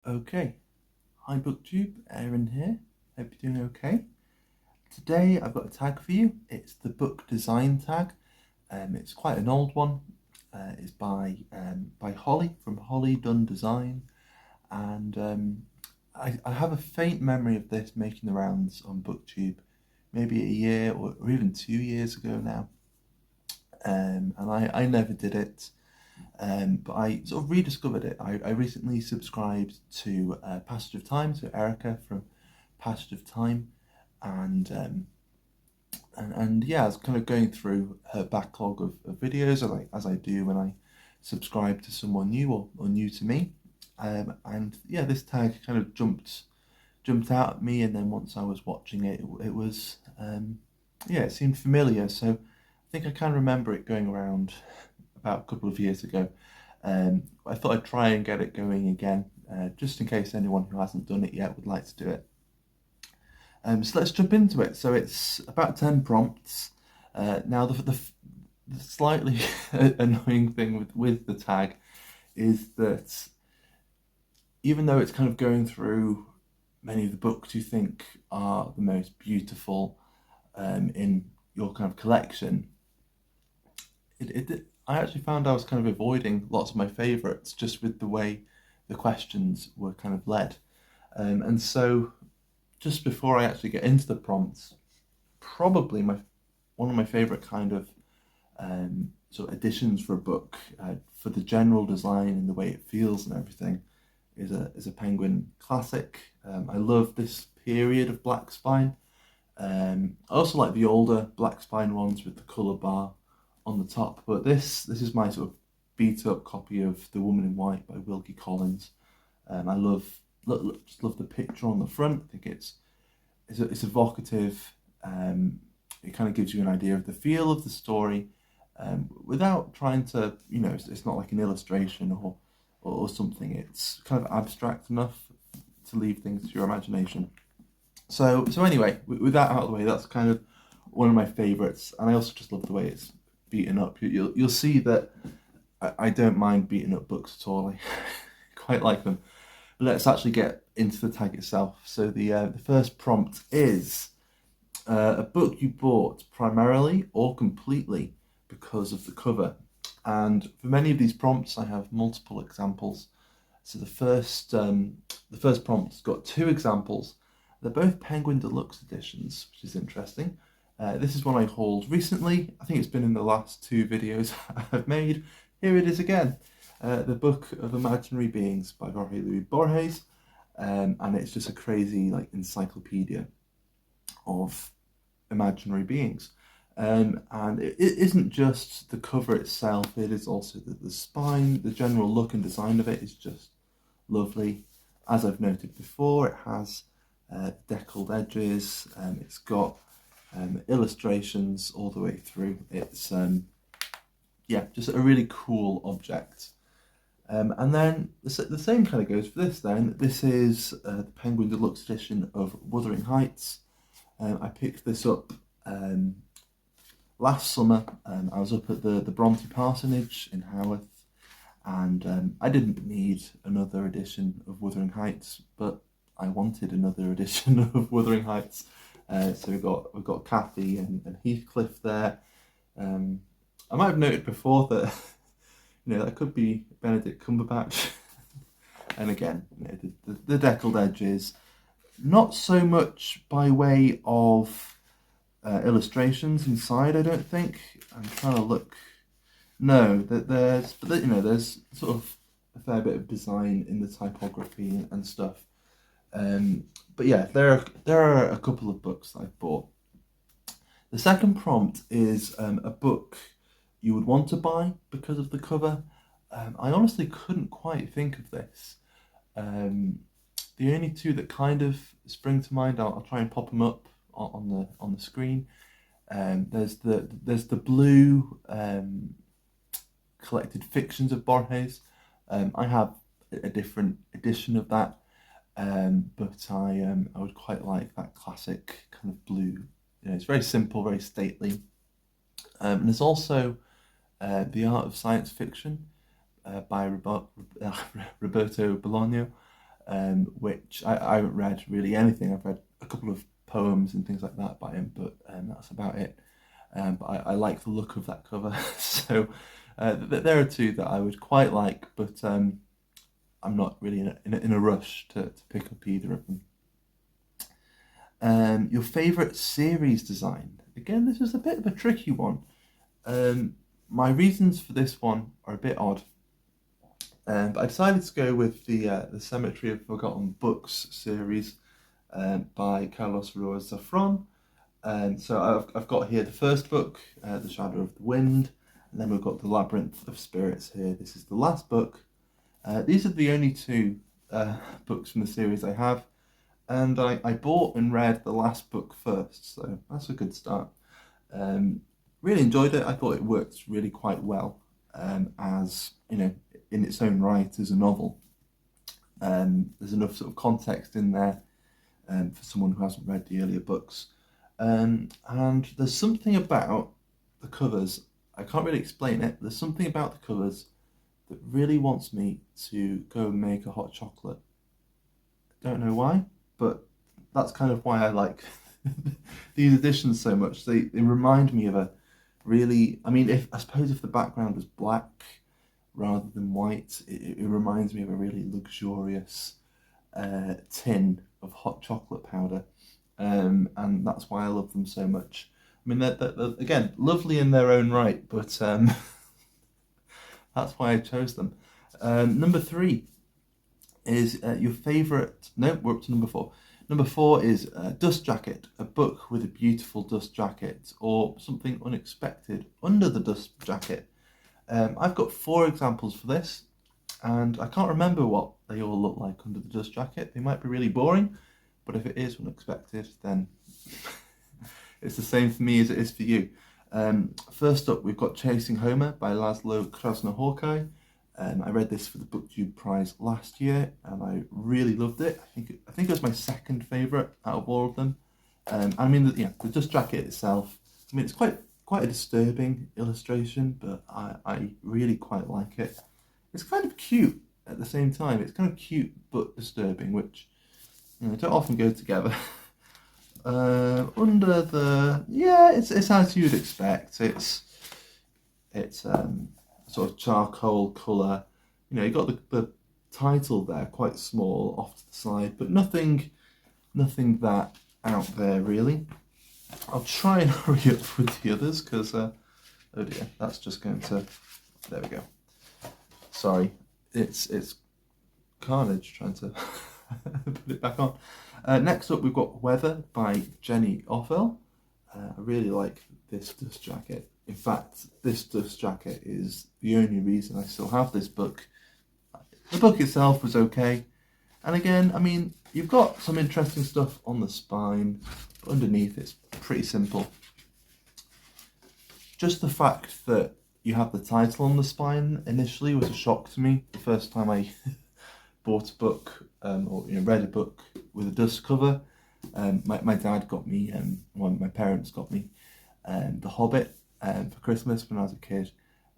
Okay, hi booktube, Aaron here. Hope you're doing okay. Today I've got a tag for you. It's the book design tag. It's quite an old one. It's by Holly from Holly Done Design, and I have a faint memory of this making the rounds on booktube, maybe a year or even 2 years ago now. And I never did it. But I sort of rediscovered it. I recently subscribed to Passage of Time, so Erica from Passage of Time, and yeah, I was kind of going through her backlog of videos, as I do when I subscribe to someone new or new to me, and yeah, this tag kind of jumped out at me, and then once I was watching it, it was yeah, it seemed familiar, so I think I can remember it going around about a couple of years ago. I thought I'd try and get it going again, just in case anyone who hasn't done it yet would like to do it. So let's jump into it. So it's about 10 prompts. Now the slightly annoying thing with the tag is that even though it's kind of going through many of the books you think are the most beautiful in your kind of collection, I actually found I was kind of avoiding lots of my favourites just with the way the questions were kind of led. And so just before I actually get into the prompts, probably one of my favourite kind of sort of additions for a book, for the general design and the way it feels and everything, is a Penguin classic. I love this period of Black Spine. I also like the older Black Spine ones with the colour bar on the top, but this is my sort of beat up copy of The Woman in White by Wilkie Collins. I just love the picture on the front. I think it's evocative. It kind of gives you an idea of the feel of the story, without trying to, it's not like an illustration or something. It's kind of abstract enough to leave things to your imagination. So anyway, with that out of the way, that's kind of one of my favourites, and I also just love the way it's beaten up. You'll see that I don't mind beaten up books at all. I quite like them. But let's actually get into the tag itself. So the first prompt is a book you bought primarily or completely because of the cover. And for many of these prompts, I have multiple examples. So the first prompt's got two examples. They're both Penguin Deluxe editions, which is interesting. This is one I hauled recently. I think it's been in the last two videos I've made. Here it is again. The Book of Imaginary Beings by Jorge Luis Borges. And it's just a crazy encyclopedia of imaginary beings. And it isn't just the cover itself, it is also the spine, the general look and design of it is just lovely. As I've noted before, it has deckled edges, it's got illustrations all the way through. It's yeah, just a really cool object. And then the same kind of goes for this then. This is the Penguin Deluxe edition of Wuthering Heights. I picked this up last summer. I was up at the Bronte Parsonage in Haworth, and I didn't need another edition of Wuthering Heights, but I wanted another edition of Wuthering Heights. So we've got Kathy and Heathcliff there. I might have noted before that that could be Benedict Cumberbatch. And again, the deckled edges, not so much by way of illustrations inside, I don't think. I'm trying to look. No, there's sort of a fair bit of design in the typography and stuff. But yeah, there are a couple of books that I've bought. The second prompt is a book you would want to buy because of the cover. I honestly couldn't quite think of this. The only two that kind of spring to mind, I'll try and pop them up on the screen. There's the blue collected fictions of Borges. I have a different edition of that. But I would quite like that classic kind of blue. It's very simple, very stately. And there's also The Art of Science Fiction by Roberto Bolaño. which I haven't read really anything. I've read a couple of poems and things like that by him, but that's about it. But I like the look of that cover, so there are two that I would quite like, but I'm not really in a rush to pick up either of them. Your favourite series design? Again, this is a bit of a tricky one. My reasons for this one are a bit odd, but I decided to go with the Cemetery of Forgotten Books series by Carlos Ruiz Zafron. So I've got here the first book, The Shadow of the Wind, and then we've got The Labyrinth of Spirits here. This is the last book. These are the only two books from the series I have, and I bought and read the last book first, so that's a good start. Really enjoyed it. I thought it worked really quite well as, you know, in its own right as a novel. There's enough sort of context in there for someone who hasn't read the earlier books. And there's something about the covers, I can't really explain it, there's something about the covers that really wants me to go and make a hot chocolate. Don't know why, but that's kind of why I like these editions so much. They remind me of a really, I mean, I suppose if the background was black rather than white, it reminds me of a really luxurious tin of hot chocolate powder. And that's why I love them so much. I mean, they're again, lovely in their own right, but that's why I chose them. Number 3 is your favourite... No, we're up to number 4. Number 4 is Dust Jacket, a book with a beautiful dust jacket, or something unexpected under the dust jacket. I've got 4 examples for this, and I can't remember what they all look like under the dust jacket. They might be really boring, but if it is unexpected, then it's the same for me as it is for you. First up, we've got Chasing Homer by Laszlo Krasznahorkai. I read this for the BookTube prize last year, and I really loved it. I think it was my second favourite out of all of them. I mean, the dust jacket itself, I mean, it's quite a disturbing illustration, but I really quite like it. It's kind of cute at the same time. It's kind of cute but disturbing, which, you know, don't often go together. Under the, yeah, it's as you'd expect. It's sort of charcoal colour. You know, you got the title there quite small off to the side, but nothing that out there really. I'll try and hurry up with the others because oh dear, that's just going to, there we go. Sorry, it's carnage trying to put it back on. Next up, we've got Weather by Jenny Offel. I really like this dust jacket. In fact, this dust jacket is the only reason I still have this book. The book itself was okay. And again, I mean, you've got some interesting stuff on the spine, but underneath it's pretty simple. Just the fact that you have the title on the spine initially was a shock to me. The first time I bought a book, or read a book with a dust cover. My dad got me, well, my parents got me The Hobbit for Christmas when I was a kid,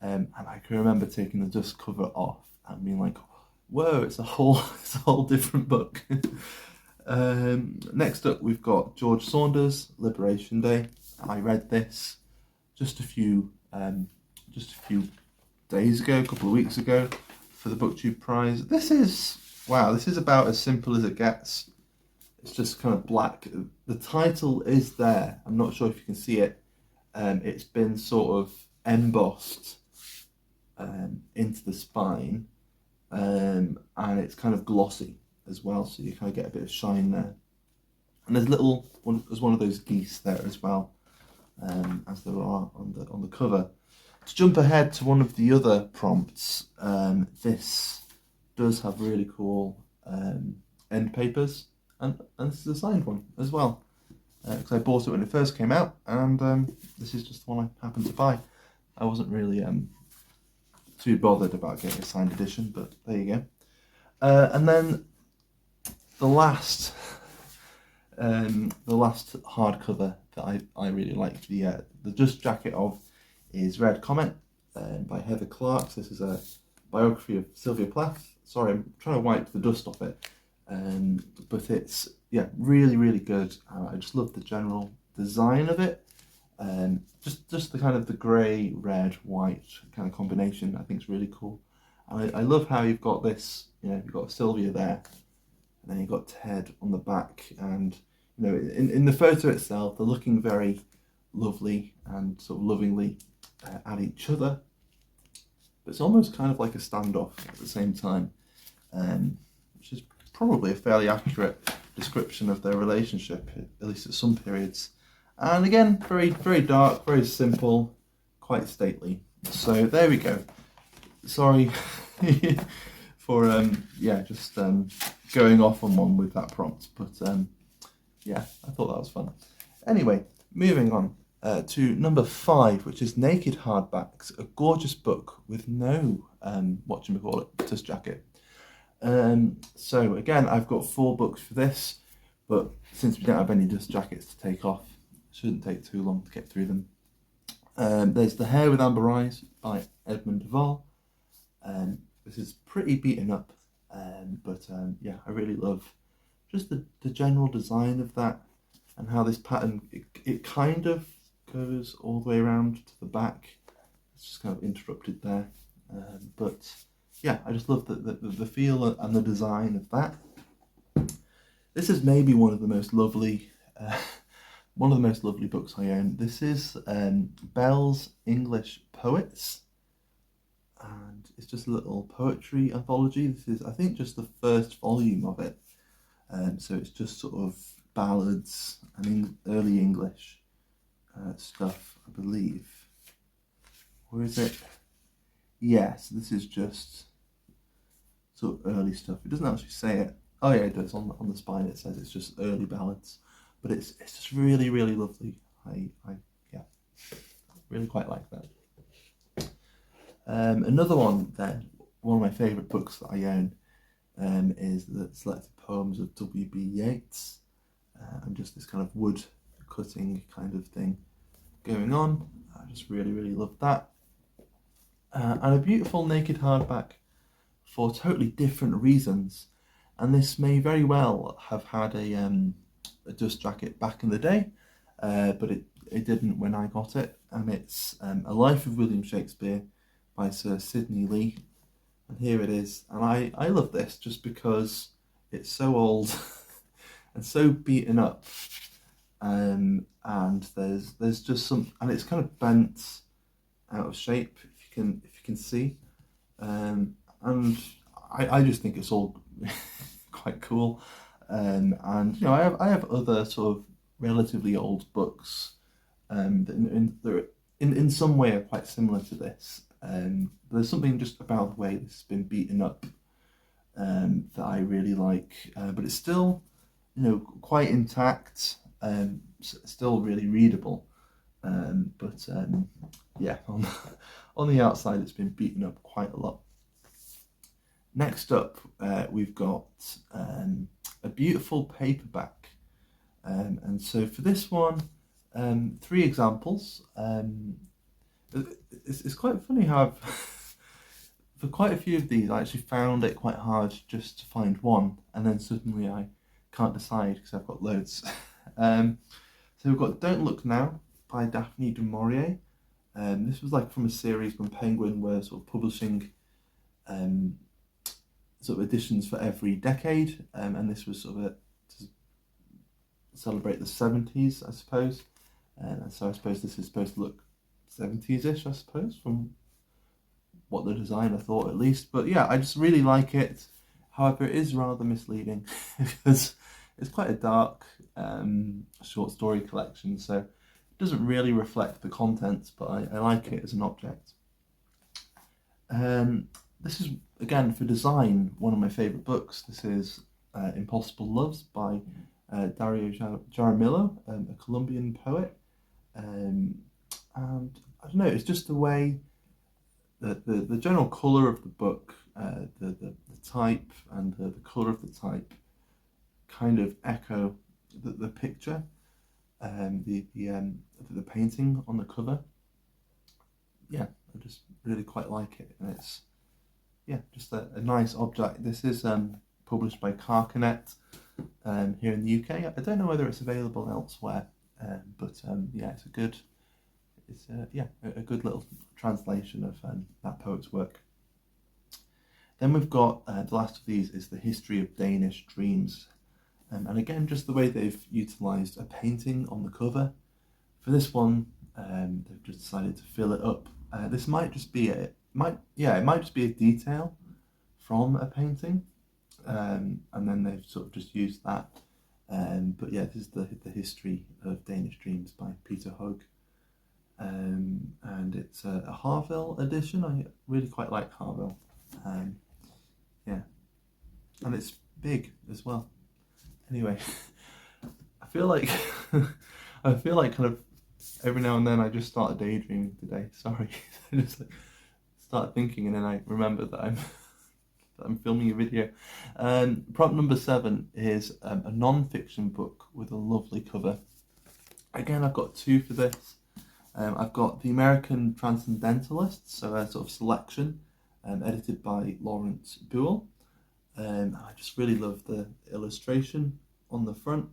and I can remember taking the dust cover off and being like, whoa, it's a whole different book. Next up, we've got George Saunders, Liberation Day. I read this just a few days ago, a couple of weeks ago, for the BookTube prize. This is about as simple as it gets. It's just kind of black. The title is there. I'm not sure if you can see it. It's been sort of embossed into the spine, and it's kind of glossy as well, so you kind of get a bit of shine there. And there's one of those geese there as well, as there are on the cover. To jump ahead to one of the other prompts, this does have really cool end papers, and this is a signed one as well, because I bought it when it first came out, and this is just the one I happened to buy. I wasn't really too bothered about getting a signed edition, but there you go. And then the last hardcover that I really liked the dust jacket of is Red Comet by Heather Clark. This is a biography of Sylvia Plath. Sorry, I'm trying to wipe the dust off it. but it's really, really good. I just love the general design of it. Just the kind of the grey, red, white kind of combination I think is really cool. I love how you've got this, you've got Sylvia there, and then you've got Ted on the back, and in the photo itself they're looking very lovely and sort of lovingly at each other, but it's almost kind of like a standoff at the same time, which is probably a fairly accurate description of their relationship, at least at some periods. And again, very, very dark, very simple, quite stately. So there we go. Sorry for just going off on one with that prompt, but I thought that was fun. Anyway, moving on to number 5, which is Naked Hardbacks, a gorgeous book with no dust jacket. So again, I've got 4 books for this, but since we don't have any dust jackets to take off, it shouldn't take too long to get through them. There's The Hare with Amber Eyes by Edmund Duval. This is pretty beaten up, but I really love just the general design of that, and how this pattern, it kind of goes all the way around to the back. It's just kind of interrupted there, but I just love the feel and the design of that. This is maybe one of the most lovely books I own. This is Bell's English Poets, and it's just a little poetry anthology. This is, I think, just the first volume of it, so it's just sort of ballads and early English stuff, I believe. Or is it? Yes, this is just sort of early stuff. It doesn't actually say it. Oh yeah, it does. On the spine it says it's just early ballads, but it's just really, really lovely. I really quite like that. Another one then, one of my favourite books that I own, is the Selected Poems of W.B. Yeats, and just this kind of wood cutting kind of thing going on. I just really, really love that. And a beautiful naked hardback for totally different reasons, and this may very well have had a dust jacket back in the day, but it didn't when I got it, and it's A Life of William Shakespeare by Sir Sidney Lee, and here it is. And I love this just because it's so old and so beaten up, and there's just some, and it's kind of bent out of shape, if you can see, and I just think it's all quite cool, and I have other sort of relatively old books that in some way are quite similar to this. There's something just about the way this has been beaten up that I really like, but it's still quite intact, still really readable, but on the outside it's been beaten up quite a lot. Next up, we've got a beautiful paperback, and so for this one, 3 examples. It's quite funny how for quite a few of these I actually found it quite hard just to find one, and then suddenly I can't decide because I've got loads. So we've got Don't Look Now by Daphne du Maurier. This was like from a series when Penguin were sort of publishing sort of editions for every decade, and this was sort of to celebrate the 70s, I suppose. And so I suppose this is supposed to look 70s-ish, I suppose, from what the designer thought at least. But yeah, I just really like it. However, it is rather misleading because it's quite a dark short story collection, so it doesn't really reflect the contents, but I like it as an object. This is, again, for design, one of my favourite books. This is Impossible Loves by Dario Jaramillo, a Colombian poet. And I don't know, it's just the way that the general colour of the book, the type and the colour of the type kind of echo the picture, the painting on the cover. Yeah, I just really quite like it, and it's just a nice object. This is published by Carcanet here in the UK. I don't know whether it's available elsewhere, but yeah, it's a good little translation of that poet's work. Then we've got the last of these is the history of Danish dreams, and again, just the way they've utilised a painting on the cover. For this one, they've just decided to fill it up. This might just be it might just be a detail from a painting, and then they've sort of just used that. But yeah, this is the history of Danish dreams by Peter Hug, and it's a Harville edition. I really quite like Harville. Yeah, and it's big as well. Anyway, I feel like kind of every now and then I just start daydreaming today. Sorry, I just start thinking and then I remember that I'm filming a video. Prompt number 7 is a non-fiction book with a lovely cover. Again, I've got 2 for this. I've got the American Transcendentalist, so a sort of selection, edited by Lawrence Buell. I just really love the illustration on the front.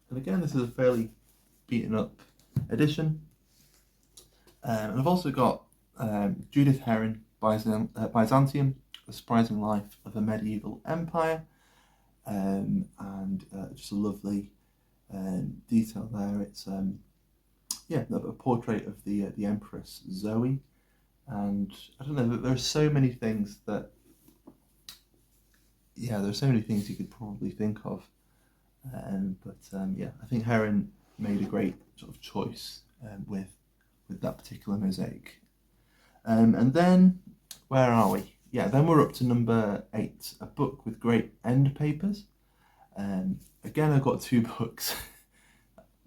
And again, this is a fairly beaten up edition. And I've also got Judith Herring, Byzantium, The Surprising Life of a Medieval Empire, and just a lovely detail there. It's a portrait of the Empress Zoe, and I don't know, there are so many things that you could probably think of, but I think Herring made a great sort of choice with that particular mosaic. And then where are we? Yeah, then we're up to number 8, a book with great end papers. Again, I've got 2 books.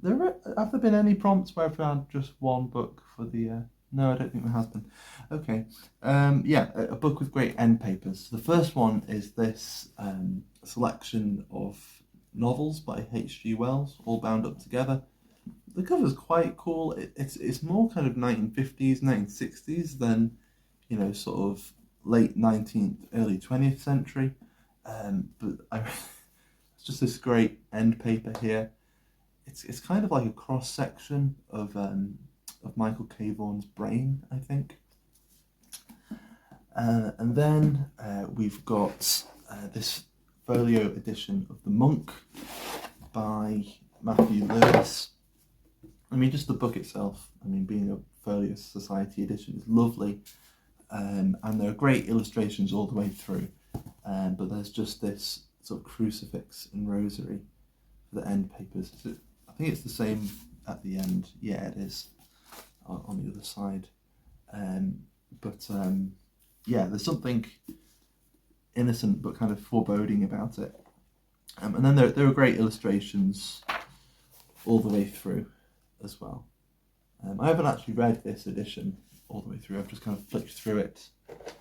Have there been any prompts where I've found just one book for the... No, I don't think there has been. Okay. A book with great end papers. The first one is this selection of novels by H.G. Wells, all bound up together. The cover's quite cool. It's more kind of 1950s, 1960s than, sort of late 19th, early 20th century. But it's just this great end paper here. It's kind of like a cross section of Michael K. Vaughan's brain, I think. And then we've got this folio edition of The Monk by Matthew Lewis. I mean, just the book itself, being a folio society edition is lovely, and there are great illustrations all the way through, but there's just this sort of crucifix and rosary for the end papers. I think it's the same at the end. Yeah, it is on the other side. There's something innocent but kind of foreboding about it. And then there are great illustrations all the way through as well. I haven't actually read this edition all the way through. I've just kind of flicked through it.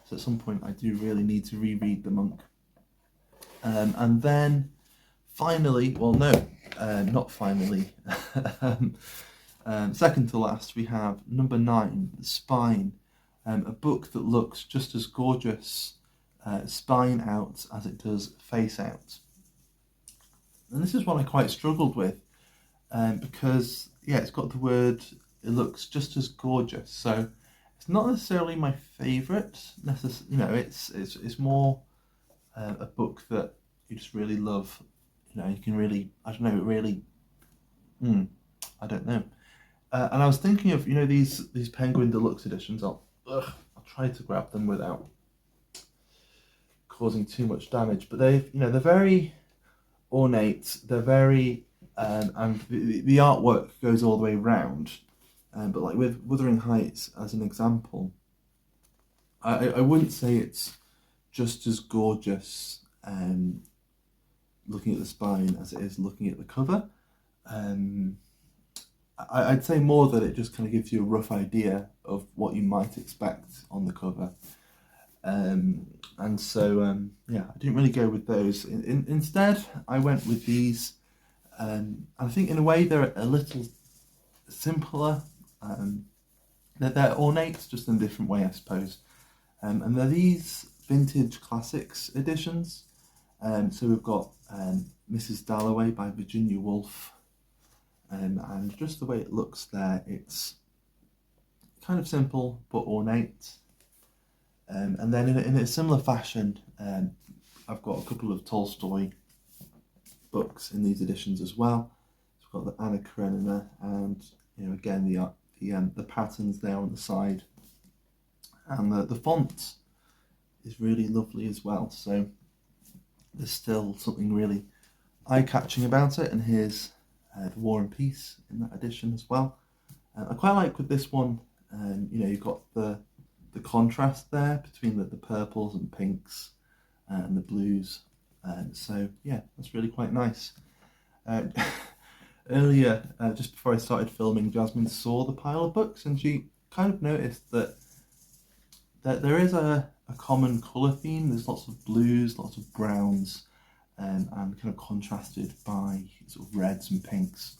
So at some point I do really need to reread The Monk. And then finally, not finally, second to last, we have number 9, The Spine, a book that looks just as gorgeous spine out as it does face out. And this is one I quite struggled with, because it's got the word, it looks just as gorgeous. So it's not necessarily my favourite. It's more a book that you just really love. You can really, I don't know. And I was thinking of, these Penguin Deluxe editions. I'll try to grab them without causing too much damage. But they're very ornate. They're very, and the artwork goes all the way round. But like with Wuthering Heights as an example, I wouldn't say it's just as gorgeous looking at the spine as it is looking at the cover. I'd say more that it just kind of gives you a rough idea of what you might expect on the cover. I didn't really go with those. Instead, I went with these. I think in a way they're a little simpler. They're ornate, just in a different way, I suppose. And they're these vintage classics editions. So we've got Mrs. Dalloway by Virginia Woolf, and just the way it looks there, it's kind of simple but ornate. And then in a similar fashion, I've got a couple of Tolstoy books in these editions as well. So we've got the Anna Karenina, and again the patterns there on the side, and the font is really lovely as well. So there's still something really eye-catching about it. And here's the War and Peace in that edition as well. I quite like with this one, you've got the contrast there between the purples and pinks and the blues. So yeah, that's really quite nice. Earlier, just before I started filming, Jasmine saw the pile of books, and she kind of noticed that there is a common colour theme. There's lots of blues, lots of browns, and kind of contrasted by sort of reds and pinks,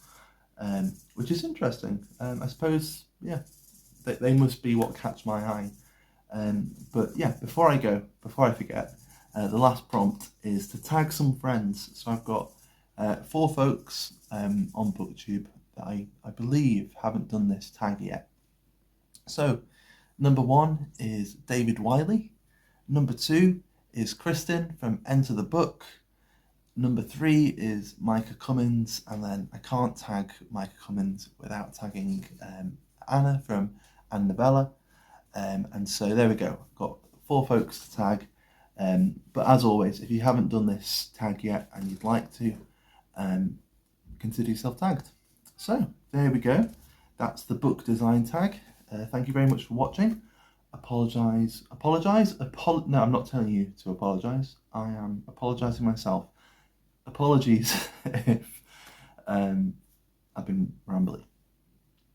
which is interesting. I suppose, yeah, they must be what catch my eye. But yeah, before I forget, the last prompt is to tag some friends. So I've got 4 folks on booktube that I believe haven't done this tag yet. So number 1 is David Wiley. Number 2 is Kristen from Enter the Book. Number 3 is Micah Cummins, and then I can't tag Micah Cummins without tagging Anna from Annabella. And so there we go, I've got 4 folks to tag. But as always, if you haven't done this tag yet and you'd like to, consider yourself tagged. So there we go, that's the book design tag. Thank you very much for watching. No, I'm not telling you to apologise. I am apologising myself. Apologies if I've been rambling.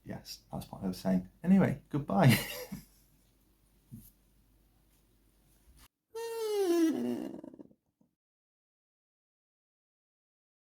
Yes, that's what I was saying. Anyway, goodbye.